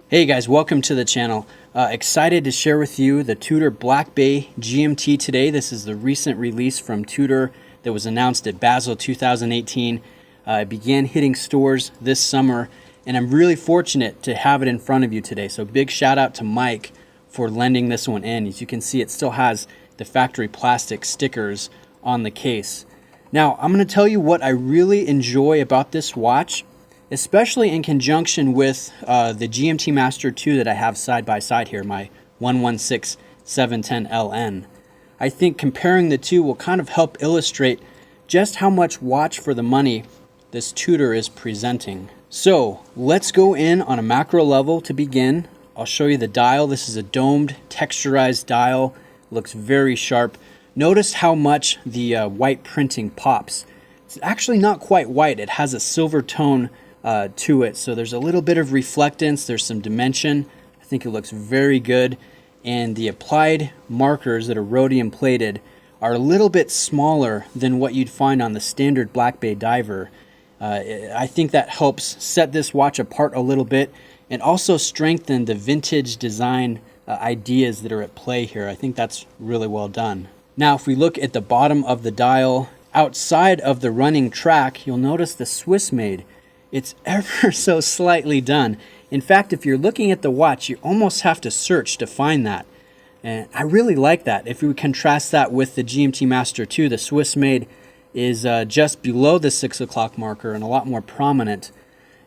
Hey guys, welcome to the channel. Excited to share with you the Tudor Black Bay GMT today. This is the recent release from Tudor that was announced at Bezel 2018. It began hitting stores this summer, and I'm really fortunate to have it in front of you today. So big shout out to Mike for lending this one in. As you can see, it still has the factory plastic stickers on the case. Now, I'm going to tell you what I really enjoy about this watch, especially in conjunction with the GMT Master 2 that I have side by side here, my 116710LN. I think comparing the two will kind of help illustrate just how much watch for the money this Tudor is presenting. So let's go in on a macro level to begin. I'll show you the dial. This is a domed, texturized dial. Looks very sharp. Notice how much the white printing pops. It's actually not quite white. It has a silver tone to it, so there's a little bit of reflectance, there's some dimension. I think it looks very good, and the applied markers that are rhodium plated are a little bit smaller than what you'd find on the standard Black Bay diver. I think that helps set this watch apart a little bit and also strengthen the vintage design ideas that are at play here. I think that's really well done. Now if we look at the bottom of the dial, outside of the running track, you'll notice the Swiss made. It's ever so slightly done. In fact, if you're looking at the watch, you almost have to search to find that. And I really like that. If we contrast that with the GMT Master 2, the Swiss made is just below the 6 o'clock marker and a lot more prominent.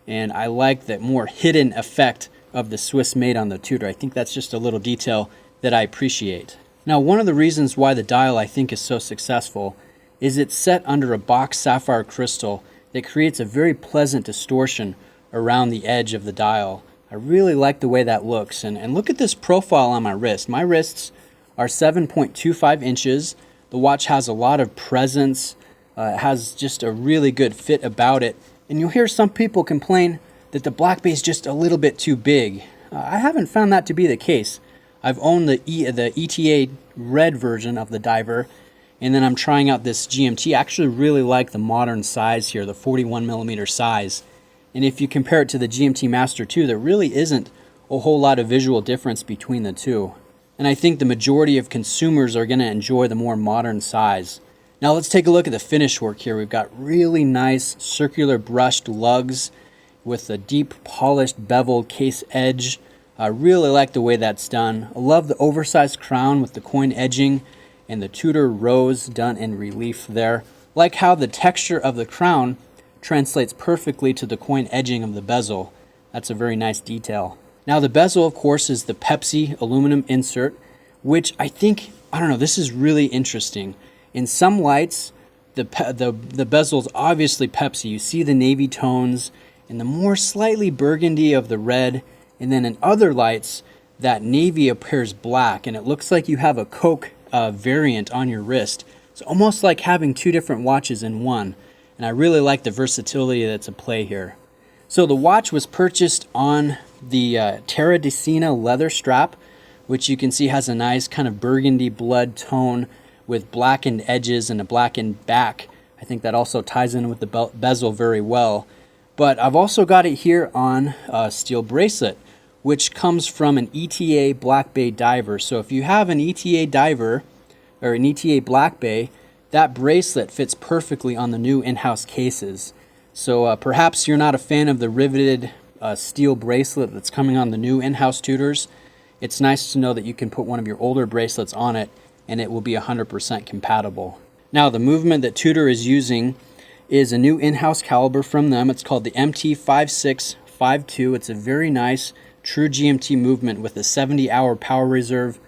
And I like that more hidden effect of the Swiss made on the Tudor. I think that's just a little detail that I appreciate. Now, one of the reasons why the dial I think is so successful is it's set under a boxed sapphire crystal that creates a very pleasant distortion around the edge of the dial. I really like the way that looks. And look at this profile on my wrist. My wrists are 7.25 inches. The watch has a lot of presence. It has just a really good fit about it. And you'll hear some people complain that the Black Bay is just a little bit too big. I haven't found that to be the case. I've owned the ETA red version of the diver, and then I'm trying out this GMT. I actually really like the modern size here, the 41mm size. And if you compare it to the GMT Master 2, there really isn't a whole lot of visual difference between the two. And I think the majority of consumers are going to enjoy the more modern size. Now let's take a look at the finish work here. We've got really nice circular brushed lugs with a deep polished beveled case edge. I really like the way that's done. I love the oversized crown with the coin edging and the Tudor rose done in relief there. Like how the texture of the crown translates perfectly to the coin edging of the bezel. That's a very nice detail. Now the bezel, of course, is the Pepsi aluminum insert, which I think, I don't know, this is really interesting. In some lights, the bezel's obviously Pepsi. You see the navy tones and the more slightly burgundy of the red, and then in other lights, that navy appears black, and it looks like you have a Coke variant on your wrist. It's almost like having two different watches in one, and I really like the versatility that's at play here. So the watch was purchased on the Terra di Siena leather strap, which you can see has a nice kind of burgundy blood tone with blackened edges and a blackened back. I think that also ties in with the bezel very well. But I've also got it here on a steel bracelet, which comes from an ETA Black Bay diver. So if you have an ETA diver or an ETA Black Bay, that bracelet fits perfectly on the new in-house cases. So perhaps you're not a fan of the riveted steel bracelet that's coming on the new in-house Tudors. It's nice to know that you can put one of your older bracelets on it and it will be 100% compatible. Now the movement that Tudor is using is a new in-house caliber from them. It's called the MT5652. It's a very nice true GMT movement with a 70-hour power reserve,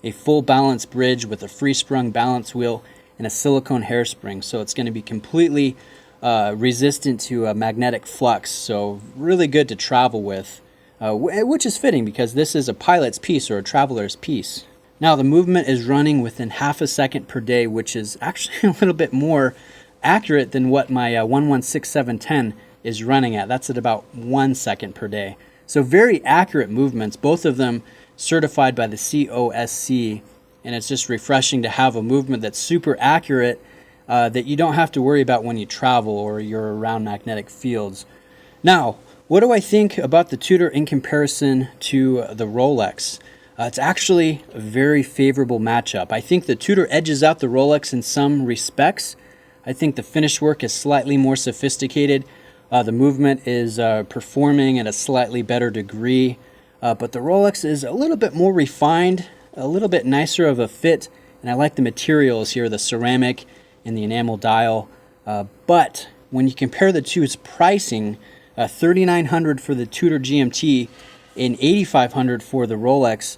a full balance bridge with a free-sprung balance wheel, and a silicone hairspring. So it's going to be completely resistant to a magnetic flux. So really good to travel with, which is fitting because this is a pilot's piece or a traveler's piece. Now the movement is running within half a second per day, which is actually a little bit more accurate than what my 116710 is running at. That's at about 1 second per day. So very accurate movements, both of them certified by the COSC, and it's just refreshing to have a movement that's super accurate that you don't have to worry about when you travel or you're around magnetic fields. Now, what do I think about the Tudor in comparison to the Rolex? It's actually a very favorable matchup. I think the Tudor edges out the Rolex in some respects. I think the finish work is slightly more sophisticated. The movement is performing at a slightly better degree. But the Rolex is a little bit more refined, a little bit nicer of a fit. And I like the materials here, the ceramic and the enamel dial. But when you compare the two, its pricing, $3,900 for the Tudor GMT and $8,500 for the Rolex,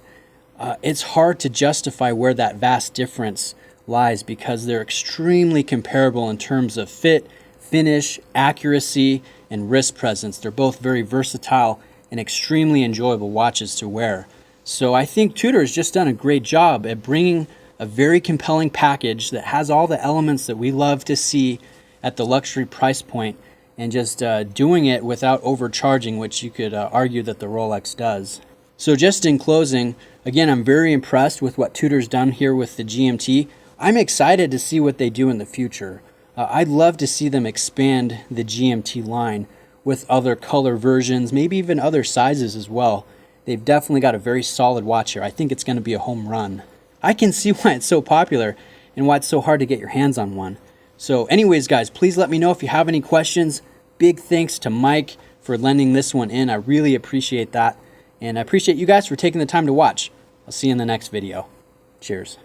it's hard to justify where that vast difference lies because they're extremely comparable in terms of fit, finish, accuracy, and wrist presence. They're both very versatile and extremely enjoyable watches to wear. So I think Tudor has just done a great job at bringing a very compelling package that has all the elements that we love to see at the luxury price point, and just doing it without overcharging, which you could argue that the Rolex does. So just in closing, again, I'm very impressed with what Tudor's done here with the GMT. I'm excited to see what they do in the future. I'd love to see them expand the GMT line with other color versions, maybe even other sizes as well. They've definitely got a very solid watch here. I think it's going to be a home run. I can see why it's so popular and why it's so hard to get your hands on one. So anyways, guys, please let me know if you have any questions. Big thanks to Mike for lending this one in. I really appreciate that. And I appreciate you guys for taking the time to watch. I'll see you in the next video. Cheers.